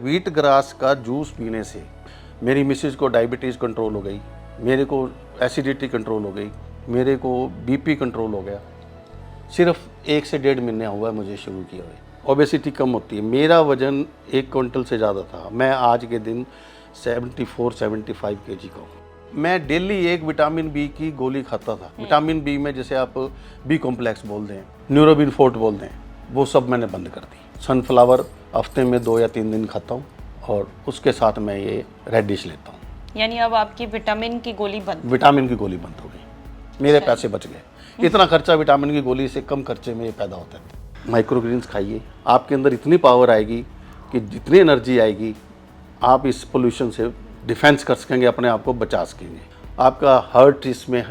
Wheat grass का juice पीने से मेरी मिसेज को डायबिटीज़ कंट्रोल हो गई, मेरे को एसिडिटी कंट्रोल हो गई, मेरे को बीपी कंट्रोल हो गया। सिर्फ 1 से 1.5 महीने हुआ है मुझे शुरू किया हुए। ओबेसिटी कम होती है। मेरा वज़न 1 क्विंटल से ज़्यादा था। मैं आज के दिन 74-75 केजी का हूँ। मैं डेली एक विटामिन बी की गोली खाता था। विटामिन बी में जैसे आप बी कॉम्प्लेक्स बोल दें, न्यूरोबिन फोर्ट बोल दें, वो सब मैंने बंद कर दी। सनफ्लावर हफ्ते में 2 या 3 दिन खाता हूँ और उसके साथ मैं ये रेडिश लेता हूँ। यानी अब आपकी विटामिन की गोली बंद? विटामिन की गोली बंद हो गई। मेरे पैसे बच गए। इतना खर्चा विटामिन की गोली से कम खर्चे में ये पैदा होता है। माइक्रोग्रीन्स खाइए, आपके अंदर इतनी पावर आएगी कि जितनी एनर्जी आएगी आप इस पोल्यूशन से डिफेंस कर सकेंगे, अपने आप को बचा सकेंगे। आपका हार्ट इसमें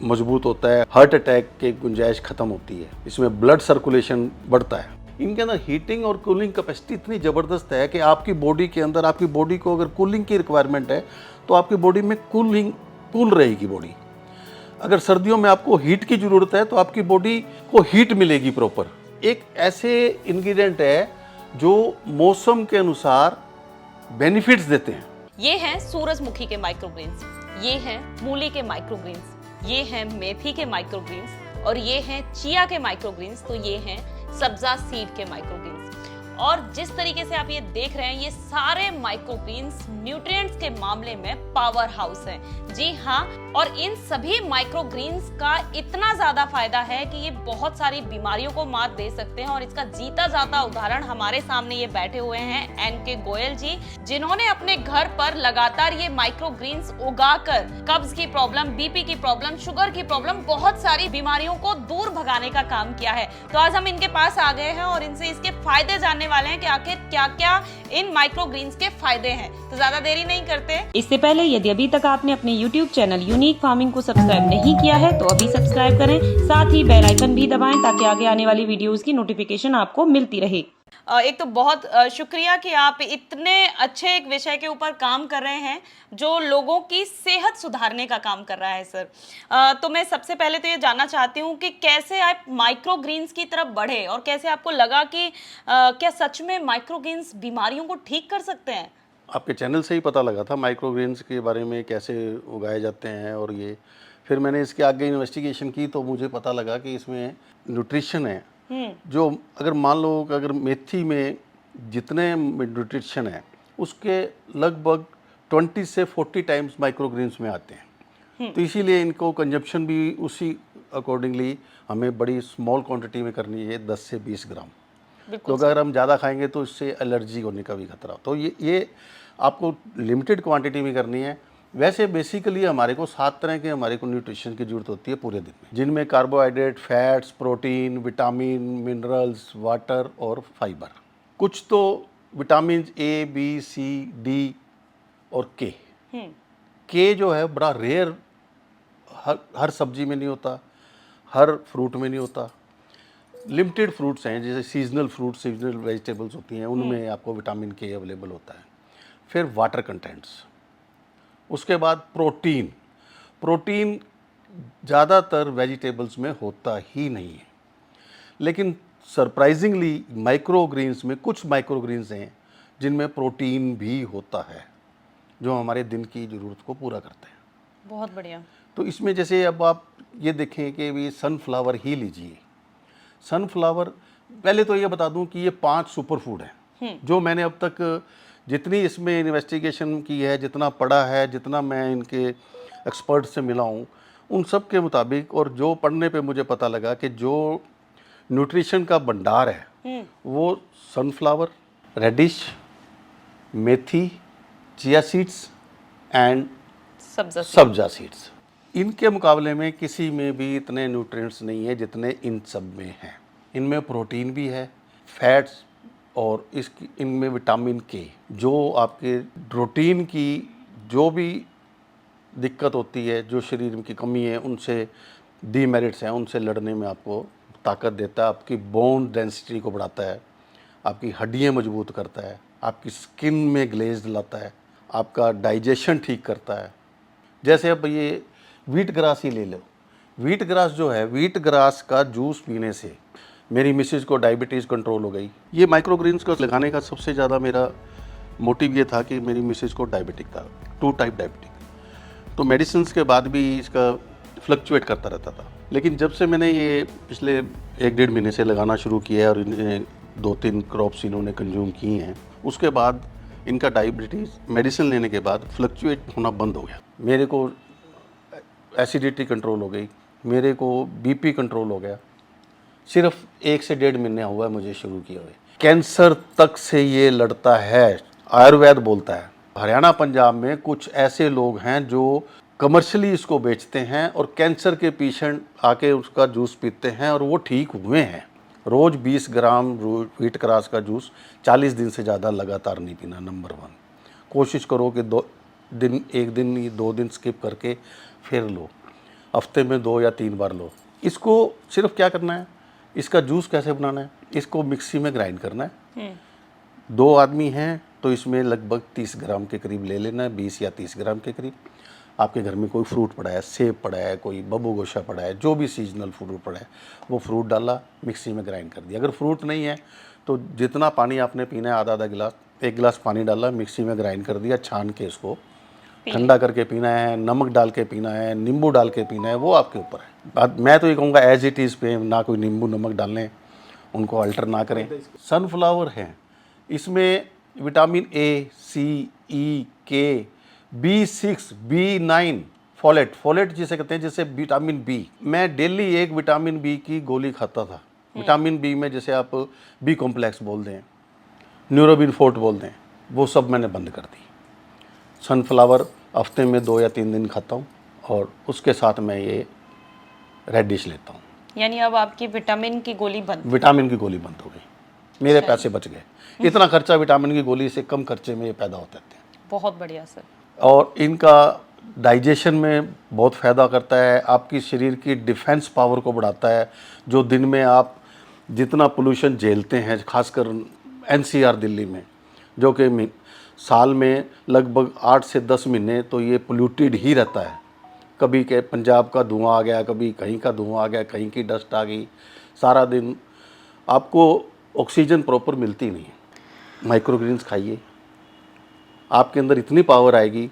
मजबूत होता है, हार्ट अटैक की गुंजाइश खत्म होती है, इसमें ब्लड सर्कुलेशन बढ़ता है। इनके अंदर हीटिंग और कूलिंग कैपेसिटी इतनी ज़बरदस्त है कि आपकी बॉडी के अंदर, आपकी बॉडी को अगर कूलिंग की रिक्वायरमेंट है तो आपकी बॉडी में कूल रहेगी बॉडी। अगर सर्दियों में आपको हीट की ज़रूरत है तो आपकी बॉडी को हीट मिलेगी प्रॉपर। एक ऐसे इंग्रेडिएंट है जो मौसम के अनुसार बेनिफिट्स देते हैं। ये हैं सूरजमुखी के माइक्रोग्रीन्स, ये हैं मूली के माइक्रोग्रीन्स, ये हैं मेथी के माइक्रोग्रीन्स और ये हैं चिया के माइक्रोग्रीन्स। तो ये हैं सब्जा सीड के माइक्रोग्रीन्स। और जिस तरीके से आप ये देख रहे हैं, ये सारे माइक्रोग्रीन्स न्यूट्रिएंट्स के मामले में पावर हाउस हैं। जी हाँ, और इन सभी माइक्रोग्रीन्स का इतना ज्यादा फायदा है कि ये बहुत सारी बीमारियों को मात दे सकते हैं। और इसका जीता जाता उदाहरण हमारे सामने ये बैठे हुए हैं एन.के. गोयल जी, जिन्होंने अपने घर पर लगातार ये माइक्रोग्रीन्स उगाकर कब्ज की प्रॉब्लम, बीपी की प्रॉब्लम, शुगर की प्रॉब्लम, बहुत सारी बीमारियों को दूर भगाने का काम किया है। तो आज हम इनके पास आ गए हैं और इनसे इसके फायदे जानने वाले हैं कि आखिर क्या क्या इन माइक्रोग्रीन्स के फायदे हैं। तो ज्यादा देरी नहीं करते। इससे पहले यदि अभी तक आपने अपने YouTube चैनल यूनिक फार्मिंग को सब्सक्राइब नहीं किया है तो अभी सब्सक्राइब करें, साथ ही बेल आइकन भी दबाएं ताकि आगे आने वाली वीडियोस की नोटिफिकेशन आपको मिलती रहे। एक तो बहुत शुक्रिया कि आप इतने अच्छे एक विषय के ऊपर काम कर रहे हैं जो लोगों की सेहत सुधारने का काम कर रहा है सर। तो मैं सबसे पहले तो ये जानना चाहती हूँ कि कैसे आप माइक्रोग्रीन्स की तरफ बढ़े और कैसे आपको लगा कि क्या सच में माइक्रोग्रीन्स बीमारियों को ठीक कर सकते हैं? आपके चैनल से ही पता लगा था माइक्रोग्रेन्स के बारे में, कैसे उगाए जाते हैं। और ये फिर मैंने इसके आगे इन्वेस्टिगेशन की तो मुझे पता लगा कि इसमें न्यूट्रिशन है जो, अगर मान लो कि अगर मेथी में जितने न्यूट्रिशन है उसके लगभग 20 से 40 टाइम्स माइक्रोग्रेन्स में आते हैं। तो इसीलिए इनको कंजप्शन भी उसी अकॉर्डिंगली हमें बड़ी स्मॉल क्वांटिटी में करनी है, 10 से 20 ग्राम। तो अगर हम ज़्यादा खाएंगे तो इससे एलर्जी होने का भी खतरा। तो ये आपको लिमिटेड क्वांटिटी में करनी है। वैसे बेसिकली हमारे को 7 तरह के हमारे को न्यूट्रिशन की ज़रूरत होती है पूरे दिन में, जिनमें carbohydrate, fats, protein, vitamin, minerals, water और फाइबर। कुछ तो vitamin A, B, C, D और के जो है बड़ा रेयर, हर सब्जी में नहीं होता, हर फ्रूट में नहीं होता। लिमिटेड फ्रूट्स हैं जैसे सीजनल फ्रूट, सीजनल वेजिटेबल्स होती हैं, उनमें आपको विटामिन के अवेलेबल होता है। फिर वाटर कंटेंट्स, उसके बाद प्रोटीन ज़्यादातर वेजिटेबल्स में होता ही नहीं है, लेकिन सरप्राइजिंगली माइक्रोग्रीन्स में कुछ माइक्रोग्रीन्स हैं जिनमें प्रोटीन भी होता है जो हमारे दिन की ज़रूरत को पूरा करते हैं। बहुत बढ़िया। तो इसमें जैसे अब आप ये देखें कि भी सनफ्लावर ही लीजिए। सनफ्लावर, पहले तो ये बता दूं कि ये 5 सुपर फूड हैं जो मैंने अब तक जितनी इसमें इन्वेस्टिगेशन की है, जितना पढ़ा है, जितना मैं इनके एक्सपर्ट से मिला हूँ, उन सब के मुताबिक और जो पढ़ने पे मुझे पता लगा कि जो न्यूट्रिशन का भंडार है वो सनफ्लावर, रेडिश, मेथी, चिया सीड्स एंड सब्जा सीड्स। इनके मुकाबले में किसी में भी इतने न्यूट्रिएंट्स नहीं है जितने इन सब में हैं। इनमें प्रोटीन भी है, फैट्स और इनमें विटामिन के, जो आपके प्रोटीन की जो भी दिक्कत होती है, जो शरीर में की कमी है, उनसे डीमेरिट्स हैं, उनसे लड़ने में आपको ताकत देता है, आपकी बोन डेंसिटी को बढ़ाता है, आपकी हड्डियाँ मजबूत करता है, आपकी स्किन में ग्लेज लाता है, आपका डाइजेशन ठीक करता है। जैसे अब ये व्हीट ग्रास ही ले लो। व्हीट ग्रास जो है, व्हीट ग्रास का जूस पीने से मेरी मिसेज को डायबिटीज़ कंट्रोल हो गई। ये माइक्रोग्रीन्स को लगाने का सबसे ज़्यादा मेरा मोटिव ये था कि मेरी मिसेज को डायबिटिक था, 2 टाइप डायबिटिक। तो मेडिसिन के बाद भी इसका फ्लक्चुएट करता रहता था। लेकिन जब से मैंने ये पिछले 1-1.5 महीने से लगाना शुरू किया है और इन्हें 2-3 क्रॉप्स इन्होंने कंज्यूम की हैं, उसके बाद इनका डायबिटीज़ मेडिसिन लेने के बाद फ्लक्चुएट होना बंद हो गया। मेरे को एसिडिटी कंट्रोल हो गई, मेरे को बीपी कंट्रोल हो गया। सिर्फ 1 से 1.5 महीने हुआ है मुझे शुरू किए हुए। कैंसर तक से ये लड़ता है, आयुर्वेद बोलता है। हरियाणा पंजाब में कुछ ऐसे लोग हैं जो कमर्शियली इसको बेचते हैं और कैंसर के पेशेंट आके उसका जूस पीते हैं और वो ठीक हुए हैं। रोज़ 20 ग्राम व्हीट ग्रास का जूस 40 दिन से ज़्यादा लगातार नहीं पीना। नंबर 1, कोशिश करो कि 1 दिन 2 दिन स्किप करके फिर लो, हफ्ते में 2 या 3 बार लो। इसको सिर्फ क्या करना है, इसका जूस कैसे बनाना है, इसको मिक्सी में ग्राइंड करना है। 2 आदमी हैं तो इसमें लगभग 30 ग्राम के करीब ले लेना है, 20 या 30 ग्राम के करीब। आपके घर में कोई फ्रूट पड़ा है, सेब पड़ा है, कोई बब्बू गोशा पड़ा है, जो भी सीजनल फ्रूट पड़ा है वो फ्रूट डाला, मिक्सी में ग्राइंड कर दिया। अगर फ्रूट नहीं है तो जितना पानी आपने पीना है आधा गिलास, 1 गिलास पानी डाला, मिक्सी में ग्राइंड कर दिया, छान के इसको ठंडा करके पीना है, नमक डाल के पीना है, नींबू डाल के पीना है, वो आपके ऊपर है। मैं तो ये कहूँगा एज इट इज़ पे, ना कोई नींबू नमक डालने, उनको अल्टर ना करें। सनफ्लावर है, इसमें विटामिन ए, सी, ई, के, B6, B9, फोलेट जिसे कहते हैं, जैसे विटामिन बी। मैं डेली 1 विटामिन बी की गोली खाता था। विटामिन बी में जैसे आप बी कॉम्प्लेक्स बोल दें, न्यूरोबिन फोर्ट बोल दें, वो सब मैंने बंद कर दी। सनफ्लावर हफ्ते में 2 या 3 दिन खाता हूँ और उसके साथ मैं ये रेडिश लेता हूँ। यानी अब आपकी विटामिन की गोली बंद? विटामिन की गोली बंद हो गई, मेरे पैसे बच गए। इतना खर्चा विटामिन की गोली से कम खर्चे में ये पैदा होते थे। बहुत बढ़िया सर। और इनका डाइजेशन में बहुत फ़ायदा करता है, आपकी शरीर की डिफेंस पावर को बढ़ाता है। जो दिन में आप जितना पोल्यूशन झेलते हैं, खासकर NCR दिल्ली में, जो कि साल में लगभग 8 से 10 महीने तो ये पोल्यूटेड ही रहता है। कभी के पंजाब का धुआं आ गया, कभी कहीं का धुआं आ गया, कहीं की डस्ट आ गई, सारा दिन आपको ऑक्सीजन प्रॉपर मिलती नहीं है। माइक्रोग्रीन्स खाइए, आपके अंदर इतनी पावर आएगी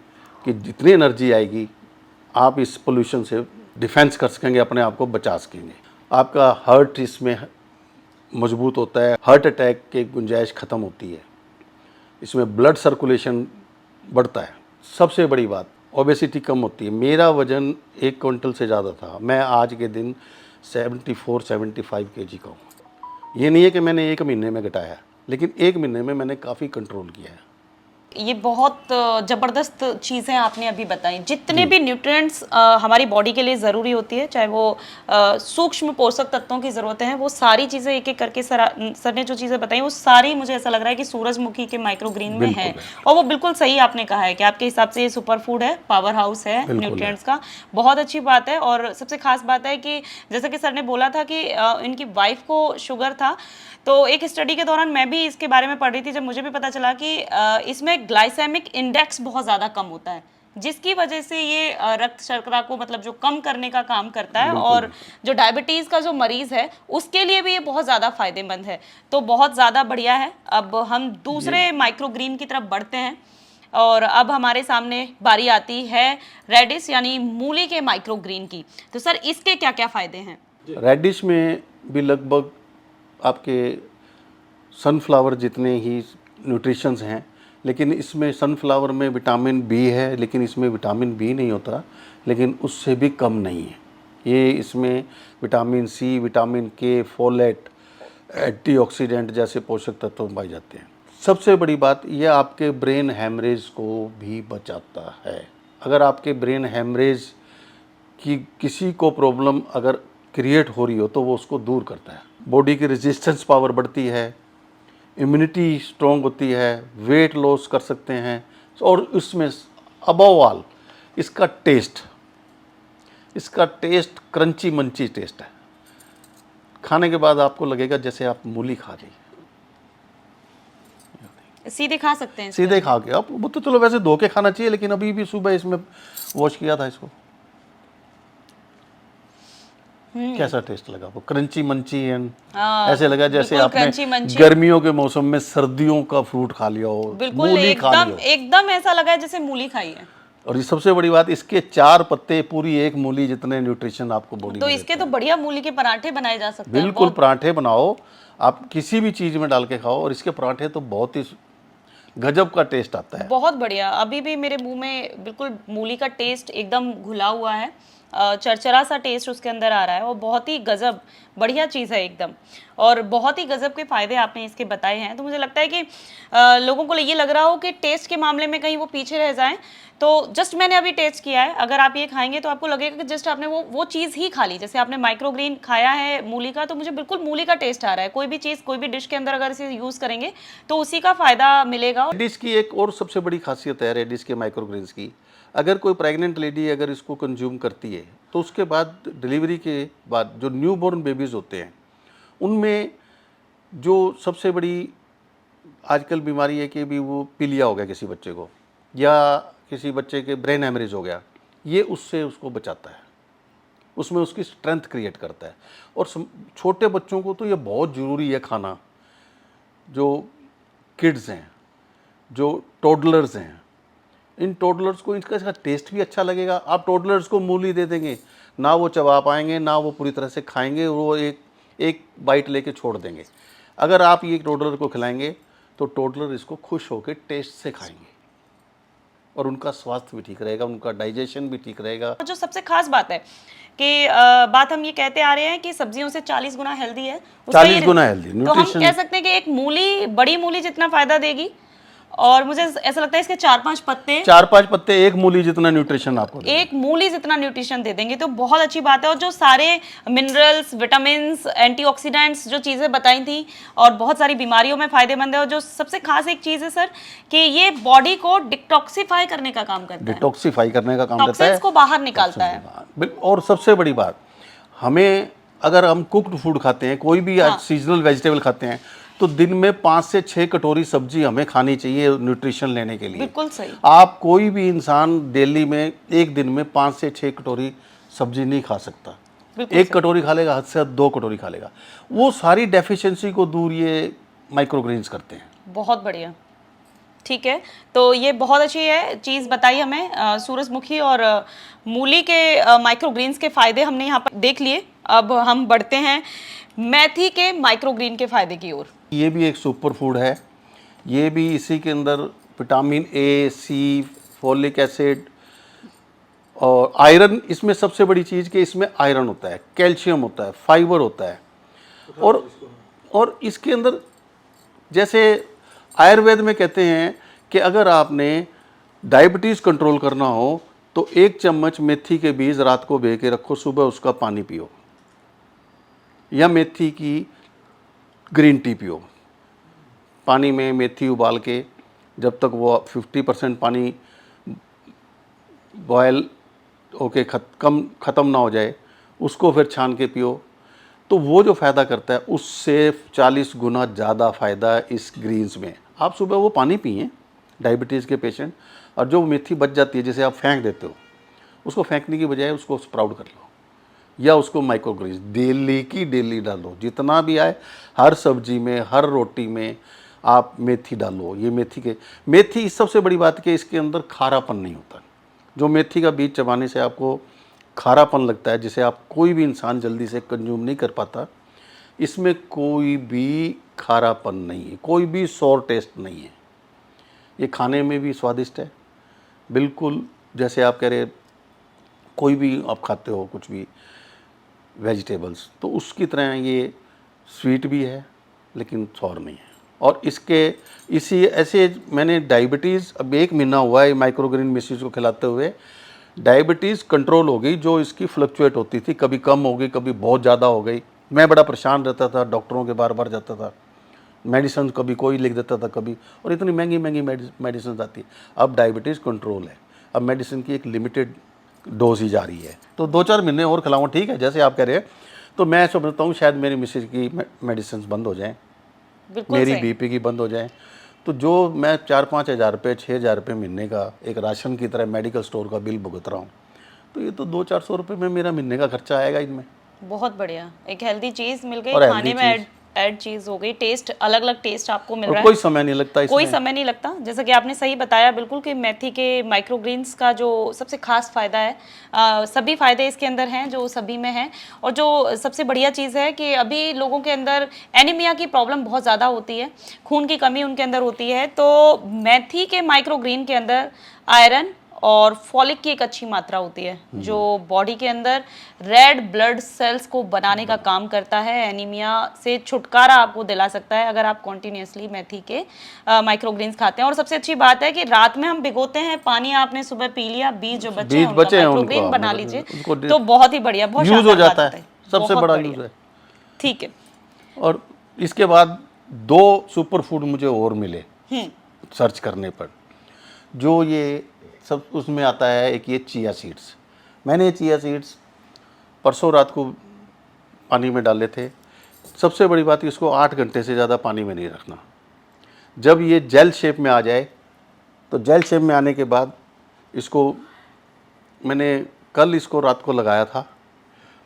कि जितनी एनर्जी आएगी आप इस पोल्यूशन से डिफेंस कर सकेंगे, अपने आप को बचा सकेंगे। आपका हार्ट इसमें मजबूत होता है, हार्ट अटैक की गुंजाइश ख़त्म होती है, इसमें ब्लड सर्कुलेशन बढ़ता है। सबसे बड़ी बात, ओबेसिटी कम होती है। मेरा वज़न 1 क्विंटल से ज़्यादा था, मैं आज के दिन 74-75 kg का हूँ। ये नहीं है कि मैंने 1 महीने में घटाया, लेकिन 1 महीने में मैंने काफ़ी कंट्रोल किया है। ये बहुत ज़बरदस्त चीज़ें आपने अभी बताई। जितने भी न्यूट्रिएंट्स हमारी बॉडी के लिए ज़रूरी होती है, चाहे वो सूक्ष्म पोषक तत्वों की ज़रूरत है, वो सारी चीज़ें एक एक करके सर ने जो चीज़ें बताई वो सारी मुझे ऐसा लग रहा है कि सूरजमुखी के माइक्रोग्रीन में है। और वो बिल्कुल सही आपने कहा है कि आपके हिसाब से ये सुपर फूड है, पावर हाउस है न्यूट्रिएंट्स का। बहुत अच्छी बात है। और सबसे खास बात है कि जैसा कि सर ने बोला था कि इनकी वाइफ को शुगर था, तो एक स्टडी के दौरान मैं भी इसके बारे में पढ़ रही थी, जब मुझे भी पता चला कि इसमें ग्लाइसेमिक इंडेक्स बहुत ज़्यादा कम होता है, जिसकी वजह से ये रक्त शर्करा को मतलब जो कम करने का काम करता है। और जो डायबिटीज़ का जो मरीज़ है उसके लिए भी ये बहुत ज़्यादा फायदेमंद है। तो बहुत ज़्यादा बढ़िया है। अब हम दूसरे माइक्रोग्रीन की तरफ बढ़ते हैं और अब हमारे सामने बारी आती है रेडिश यानी मूली के माइक्रोग्रीन की। तो सर इसके क्या क्या फ़ायदे हैं? रेडिश में भी लगभग आपके सनफ्लावर जितने ही न्यूट्रिशंस हैं, लेकिन इसमें सनफ्लावर में विटामिन बी है, लेकिन इसमें विटामिन बी नहीं होता, लेकिन उससे भी कम नहीं है। ये इसमें विटामिन सी, विटामिन के, फोलेट, एंटीऑक्सीडेंट जैसे पोषक तत्व पाए जाते हैं। सबसे बड़ी बात, ये आपके ब्रेन हैमरेज को भी बचाता है। अगर आपके ब्रेन हैमरेज की किसी को प्रॉब्लम अगर क्रिएट हो रही हो तो वो उसको दूर करता है। बॉडी की रेजिस्टेंस पावर बढ़ती है, इम्यूनिटी स्ट्रॉन्ग होती है, वेट लॉस कर सकते हैं। और इसमें अबव ऑल इसका टेस्ट क्रंची मंची टेस्ट है। खाने के बाद आपको लगेगा जैसे आप मूली खा रही है। सीधे खा सकते हैं? सीधे खा के आप, वो तो चलो वैसे धो के खाना चाहिए, लेकिन अभी भी सुबह इसमें वॉश किया था इसको। कैसा टेस्ट लगा? वो क्रंची मंची एंड हाँ, ऐसे लगा जैसे बिल्कुल आपने क्रंची मंची। गर्मियों के मौसम में सर्दियों का फ्रूट खा लिया हो, बिल्कुल मूली खा एकदम ली हो। एकदम ऐसा लगा है जैसे मूली खाई है। और ये सबसे बड़ी बात, इसके 4 पत्ते पूरी एक मूली जितने न्यूट्रिशन आपको बॉडी तो में इसके देते तो बढ़िया मूली के पराठे बनाए जा सकते हैं। हैं। बिल्कुल, पराठे बनाओ आप, किसी भी चीज में डाल के खाओ, और इसके पराठे तो बहुत ही गजब का टेस्ट आता है। बहुत बढ़िया। अभी भी मेरे मुंह में बिल्कुल मूली का टेस्ट एकदम घुला हुआ है, चरचरा सा टेस्ट उसके अंदर आ रहा है, और बहुत ही गजब बढ़िया चीज़ है एकदम, और बहुत ही गजब के फायदे आपने इसके बताए हैं। तो मुझे लगता है कि लोगों को ये लग रहा हो कि टेस्ट के मामले में कहीं वो पीछे रह जाएं, तो जस्ट मैंने अभी टेस्ट किया है, अगर आप ये खाएंगे तो आपको लगेगा कि जस्ट आपने वो चीज़ ही खा ली। जैसे आपने माइक्रोग्रीन खाया है मूली का, तो मुझे बिल्कुल मूली का टेस्ट आ रहा है। कोई भी चीज़, कोई भी डिश के अंदर अगर इसे यूज़ करेंगे तो उसी का फायदा मिलेगा। रेडिश की एक और सबसे बड़ी खासियत है रेडिश के माइक्रोग्रेन्स की, अगर कोई प्रेग्नेंट लेडी अगर इसको कंज्यूम करती है तो उसके बाद डिलीवरी के बाद जो न्यूबॉर्न बेबीज़ होते हैं उनमें जो सबसे बड़ी आजकल बीमारी है कि भी वो पीलिया हो गया किसी बच्चे को, या किसी बच्चे के ब्रेन हेमरेज हो गया, ये उससे उसको बचाता है, उसमें उसकी स्ट्रेंथ क्रिएट करता है। और छोटे बच्चों को तो ये बहुत ज़रूरी है खाना, जो किड्स हैं, जो टोडलर्स हैं, इन टोडलर्स को इसका टेस्ट भी अच्छा लगेगा। आप टोडलर्स को मूली दे देंगे, ना वो चबा पाएंगे, ना वो पूरी तरह से खाएंगे, वो एक बाइट लेके छोड़ देंगे। अगर आप ये टोडलर को खिलाएंगे तो टोडलर इसको खुश होकर टेस्ट से खाएंगे, और उनका स्वास्थ्य भी ठीक रहेगा, उनका डाइजेशन भी ठीक रहेगा। जो सबसे खास बात है कि बात हम ये कहते आ रहे हैं कि सब्जियों से 40 गुना हेल्दी है, 40 गुना हेल्दी तो हम कह सकते हैं कि एक मूली, बड़ी मूली जितना फायदा देगी, और मुझे ऐसा लगता है इसके 4-5 पत्ते एक मूली जितना न्यूट्रिशन आपको देंगे। एक मूली जितना न्यूट्रिशन दे देंगे, तो बहुत अच्छी बात है। और जो सारे मिनरल्स, विटामिन्स, एंटीऑक्सीडेंट्स जो चीज़ें बताई थी, और बहुत सारी बीमारियों में फायदेमंद है। और जो सबसे खास एक चीज़ है सर, कि ये बॉडी को डिटॉक्सिफाई करने का काम करता है, डिटॉक्सिफाई करने का काम करता है, टॉक्सिन्स को बाहर निकालता है। और सबसे बड़ी बात, हमें अगर हम कुक्ड फूड खाते हैं, कोई भी आज सीजनल वेजिटेबल खाते हैं, तो दिन में 5 से 6 कटोरी सब्जी हमें खानी चाहिए न्यूट्रिशन लेने के लिए। बिल्कुल सही। आप कोई भी इंसान डेली में एक दिन में 5 से 6 कटोरी सब्जी नहीं खा सकता। एक कटोरी खा लेगा, हद से हद 2 कटोरी खा लेगा। वो सारी डेफिशिएंसी को दूर ये माइक्रोग्रेन्स करते हैं। बहुत बढ़िया, ठीक है। तो ये बहुत अच्छी है चीज़ बताई हमें, सूरजमुखी और मूली के माइक्रोग्रीन्स के फायदे हमने यहाँ पर देख लिए। अब हम बढ़ते हैं मेथी के माइक्रोग्रीन के फायदे की ओर। ये भी एक सुपर फूड है, ये भी इसी के अंदर vitamin A, C, folic acid और आयरन, इसमें सबसे बड़ी चीज़ कि इसमें आयरन होता है, कैल्शियम होता है, फाइबर होता है। और इसके अंदर जैसे आयुर्वेद में कहते हैं कि अगर आपने डायबिटीज़ कंट्रोल करना हो तो 1 चम्मच मेथी के बीज रात को भे के रखो, सुबह उसका पानी पियो, या मेथी की ग्रीन टी पियो। पानी में मेथी उबाल के जब तक वो 50% पानी बॉयल होके ख़त्म ना हो जाए, उसको फिर छान के पियो, तो वो जो फ़ायदा करता है उससे 40 गुना ज़्यादा फ़ायदा इस ग्रीन्स में। आप सुबह वो पानी पिए डायबिटीज़ के पेशेंट, और जो मेथी बच जाती है जिसे आप फेंक देते हो, उसको फेंकने की बजाय उसको स्प्राउट कर लो, या उसको माइक्रोग्रेन्स डेली की डेली डालो, जितना भी आए हर सब्जी में, हर रोटी में आप मेथी डालो। ये मेथी सबसे बड़ी बात कि इसके अंदर खारापन नहीं होता। जो मेथी का बीज चबाने से आपको खारापन लगता है, जिसे आप कोई भी इंसान जल्दी से कंज्यूम नहीं कर पाता, इसमें कोई भी खारापन नहीं है, कोई भी सॉर टेस्ट नहीं है। ये खाने में भी स्वादिष्ट है, बिल्कुल जैसे आप कह रहे कोई भी आप खाते हो कुछ भी वेजिटेबल्स, तो उसकी तरह ये स्वीट भी है लेकिन सॉर नहीं है। और ऐसे मैंने डायबिटीज़, अब 1 महीना हुआ है माइक्रोग्रीन मिसेज को खिलाते हुए, डायबिटीज़ कंट्रोल हो गई। जो इसकी फ्लक्चुएट होती थी, कभी कम हो गई, कभी बहुत ज़्यादा हो गई। मैं बड़ा परेशान रहता था, डॉक्टरों के बार बार जाता था, मेडिसिन कभी कोई लिख देता था कभी, और इतनी महंगी महंगी मेडिसिन आती है। अब डायबिटीज़ कंट्रोल है, अब मेडिसिन की एक लिमिटेड डोज ही जा रही है। तो 2-4 महीने और खिलाऊँ, ठीक है, जैसे आप कह रहे हैं। तो मैं समझता हूँ शायद मेरी मिसेज की मेडिसिन बंद हो जाएँ, मेरी बीपी की बंद हो जाए, तो जो मैं 4-5 हज़ार रुपये, 6 हज़ार रुपये महीने का एक राशन की तरह मेडिकल स्टोर का बिल भुगत रहा हूँ, तो ये तो 200-400 रुपये में मेरा महीने का खर्चा आएगा इनमें। बहुत बढ़िया, एक हेल्दी चीज मिल गई, और खाने healthy में ऐड चीज हो गई, टेस्ट अलग अलग टेस्ट आपको मिल और रहा है, कोई समय नहीं लगता कोई इसमें। समय नहीं लगता। जैसा कि आपने सही बताया बिल्कुल कि मेथी के माइक्रोग्रीन्स का जो सबसे खास फायदा है, सभी फायदे इसके अंदर हैं जो सभी में हैं, और जो सबसे बढ़िया चीज़ है कि अभी लोगों के अंदर एनीमिया की प्रॉब्लम बहुत ज़्यादा होती है, खून की कमी उनके अंदर होती है, तो मेथी के माइक्रोग्रीन के अंदर आयरन और फॉलिक की एक अच्छी मात्रा होती है जो बॉडी के अंदर रेड ब्लड सेल्स को बनाने का काम करता है, एनीमिया से छुटकारा आपको दिला सकता है अगर आप कॉन्टिन्यूसली मेथी के माइक्रोग्रीन्स खाते हैं। और सबसे अच्छी बात है कि रात में हम भिगोते हैं, पानी आपने सुबह पी लिया, बीज जो बचे हैं बीज बचे हैं उनका उनको माइक्रोग्रीन बना आपने लीजिए, उनको तो बहुत ही बढ़िया, बहुत यूज हो शानदार जाता बात है, बताई, सबसे बहुत बड़ा बढ़िया। यूज है। ठीक है। और इसके बाद 2 सुपर फूड मुझे और मिले सर्च करने पर, जो ये सब उसमें आता है। एक ये चिया सीड्स, मैंने चिया सीड्स परसों रात को पानी में डाले थे। सबसे बड़ी बात, इसको 8 घंटे से ज़्यादा पानी में नहीं रखना। जब ये जेल शेप में आ जाए, तो जेल शेप में आने के बाद इसको मैंने कल इसको रात को लगाया था,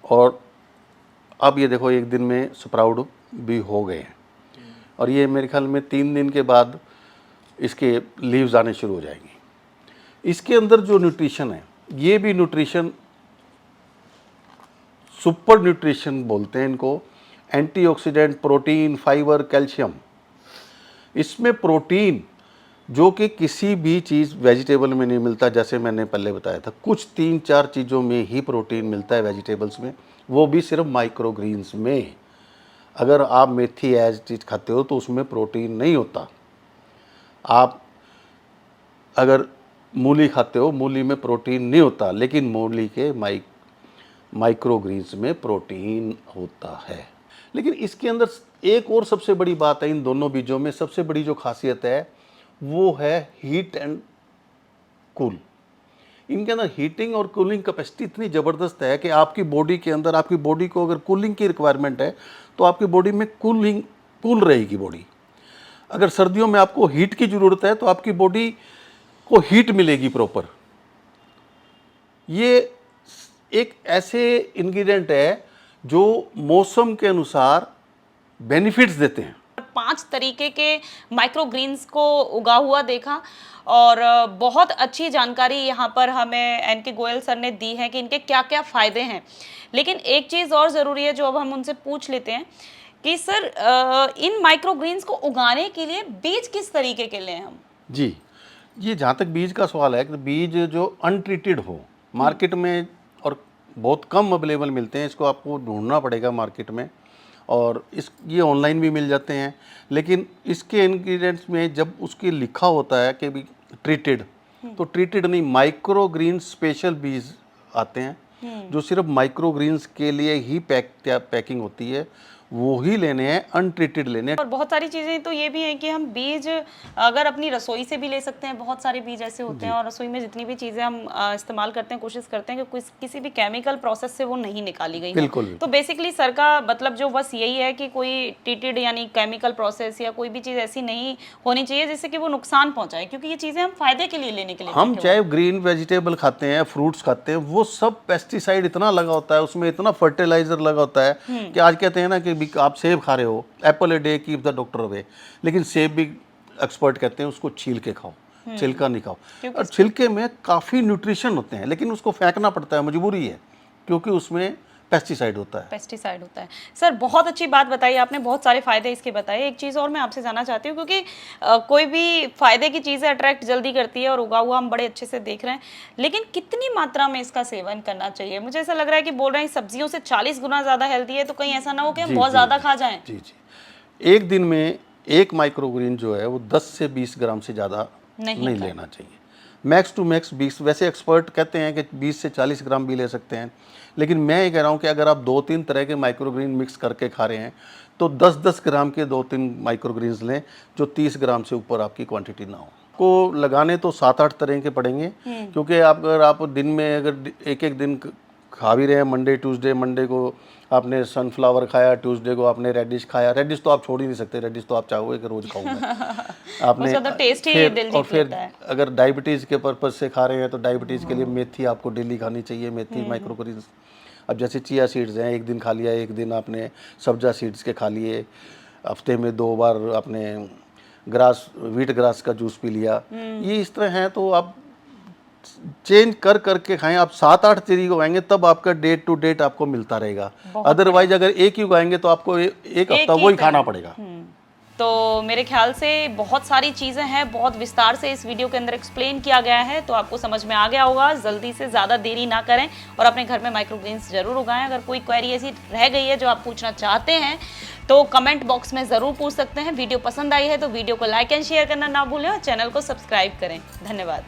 और अब ये देखो 1 दिन में स्प्राउट भी हो गए हैं, और ये मेरे ख्याल में 3 दिन के बाद इसके लीव्स आने शुरू हो जाएंगी। इसके अंदर जो न्यूट्रिशन है, ये भी न्यूट्रिशन सुपर न्यूट्रिशन बोलते हैं इनको, एंटीऑक्सीडेंट, प्रोटीन, फाइबर, कैल्शियम। इसमें प्रोटीन जो कि किसी भी चीज़ वेजिटेबल में नहीं मिलता, जैसे मैंने पहले बताया था, कुछ 3-4 चीज़ों में ही प्रोटीन मिलता है वेजिटेबल्स में, वो भी सिर्फ माइक्रोग्रीन्स में। अगर आप मेथी एज चीज खाते हो तो उसमें प्रोटीन नहीं होता। आप अगर मूली खाते हो, मूली में प्रोटीन नहीं होता, लेकिन मूली के माइक्रोग्रीन्स में प्रोटीन होता है। लेकिन इसके अंदर एक और सबसे बड़ी बात है, इन दोनों बीजों में सबसे बड़ी जो खासियत है वो है हीट एंड कूल। इनके अंदर हीटिंग और कूलिंग कैपेसिटी इतनी ज़बरदस्त है कि आपकी बॉडी के अंदर, आपकी बॉडी को अगर कूलिंग की रिक्वायरमेंट है तो आपकी बॉडी में कूल रहेगी बॉडी। अगर सर्दियों में आपको हीट की ज़रूरत है तो आपकी बॉडी को हीट मिलेगी प्रॉपर। ये एक ऐसे इंग्रेडिएंट है जो मौसम के अनुसार बेनिफिट्स देते हैं। 5 तरीके के माइक्रोग्रीन्स को उगा हुआ देखा, और बहुत अच्छी जानकारी यहाँ पर हमें एन.के. गोयल सर ने दी है कि इनके क्या क्या फ़ायदे हैं। लेकिन एक चीज़ और ज़रूरी है जो अब हम उनसे पूछ लेते हैं कि सर इन माइक्रोग्रीन्स को उगाने के लिए बीज किस तरीके के लें हम? जी, ये जहाँ तक बीज का सवाल है कि बीज जो अनट्रीटेड हो, मार्केट में और बहुत कम अवेलेबल मिलते हैं, इसको आपको ढूंढना पड़ेगा मार्केट में, और ये ऑनलाइन भी मिल जाते हैं। लेकिन इसके इंग्रेडिएंट्स में जब उसके लिखा होता है कि भी ट्रीटेड, तो ट्रीटेड नहीं, माइक्रोग्रीन स्पेशल बीज आते हैं जो सिर्फ माइक्रोग्रीन्स के लिए ही पैकिंग होती है, वो ही लेने हैं, अनट्रीटेड लेने हैं। और बहुत सारी चीज़ें तो ये भी हैं कि हम बीज अगर अपनी रसोई से भी ले सकते हैं, बहुत सारे बीज ऐसे होते हैं, और रसोई में जितनी भी चीज़ें हम इस्तेमाल करते हैं, कोशिश करते हैं कि किसी भी केमिकल प्रोसेस से वो नहीं निकाली गई। बिल्कुल। तो बेसिकली सर का मतलब जो बस यही है कि कोई ट्रीटेड यानी केमिकल प्रोसेस या कोई भी चीज़ ऐसी नहीं होनी चाहिए जिससे कि वो नुकसान पहुंचाए, क्योंकि ये चीज़ें हम फायदे के लिए लेने के लिए हम चाहे ग्रीन वेजिटेबल खाते हैं, फ्रूट्स खाते हैं, वो सब पेस्टिसाइड इतना लगा होता है, उसमें इतना फर्टिलाइजर लगा होता है कि आज कहते हैं ना कि आप सेब खा रहे हो, Apple a day keep the doctor away, लेकिन सेब भी एक्सपर्ट कहते हैं उसको छील के खाओ, छिलका नहीं खाओ। और छिलके में काफ़ी न्यूट्रिशन होते हैं, लेकिन उसको फेंकना पड़ता है, मजबूरी है, क्योंकि उसमें पेस्टिसाइड होता है। पेस्टिसाइड होता है। सर बहुत अच्छी बात बताई आपने, बहुत सारे फायदे इसके बताए। एक चीज़ और मैं आपसे जानना चाहती हूँ, क्योंकि कोई भी फायदे की चीज़ें अट्रैक्ट जल्दी करती है, और उगा हुआ हम बड़े अच्छे से देख रहे हैं, लेकिन कितनी मात्रा में इसका सेवन करना चाहिए? मुझे ऐसा लग रहा है कि बोल रहे हैं सब्जियों से 40 गुना ज़्यादा हेल्दी है, तो कहीं ऐसा ना हो कि हम बहुत ज़्यादा खा जाएं। जी जी, एक दिन में एक माइक्रोग्रीन जो है वो 10 से 20 ग्राम से ज़्यादा नहीं लेना चाहिए। मैक्स टू मैक्स 20, वैसे एक्सपर्ट कहते हैं कि 20 से 40 ग्राम भी ले सकते हैं, लेकिन मैं ये कह रहा हूँ कि अगर आप 2-3 तरह के माइक्रोग्रीन मिक्स करके खा रहे हैं तो 10-10 ग्राम के 2-3 माइक्रोग्रीन्स लें, जो 30 ग्राम से ऊपर आपकी क्वांटिटी ना हो। को लगाने तो 7-8 तरह के पड़ेंगे, क्योंकि अगर आप दिन में अगर एक दिन खा भी रहे हैं, मंडे को आपने सनफ्लावर खाया, ट्यूसडे को आपने रेडिश खाया, रेडिश तो आप छोड़ ही नहीं सकते, रेडिश तो आप चाहोगे कि रोज खाऊं मैं। आपने तो टेस्ट ही दिल जीत लेता है। अगर डायबिटीज़ के पर्पज़ से खा रहे हैं तो डायबिटीज़ के लिए मेथी आपको डेली खानी चाहिए, मेथी माइक्रोग्रीन्स। अब जैसे चिया सीड्स हैं, एक दिन खा लिया, एक दिन आपने सब्जा सीड्स के खा लिए, हफ्ते में 2 बार आपने व्हीट ग्रास का जूस पी लिया, ये इस तरह हैं। तो आप चेंज कर करके खाएं। आप 7-8 चीज़ उगाएंगे तब आपका डेट टू डेट आपको मिलता रहेगा। अदरवाइज अगर एक ही उगाएंगे तो आपको एक हफ्ता वही खाना पड़ेगा। तो मेरे ख्याल से बहुत सारी चीज़ें हैं, बहुत विस्तार से इस वीडियो के अंदर एक्सप्लेन किया गया है, तो आपको समझ में आ गया होगा। जल्दी से ज़्यादा देरी ना करें और अपने घर में माइक्रोग्रीन्स जरूर उगाएं। अगर कोई क्वेरी ऐसी रह गई है जो आप पूछना चाहते हैं तो कमेंट बॉक्स में ज़रूर पूछ सकते हैं। वीडियो पसंद आई है तो वीडियो को लाइक एंड शेयर करना ना भूलें और चैनल को सब्सक्राइब करें। धन्यवाद।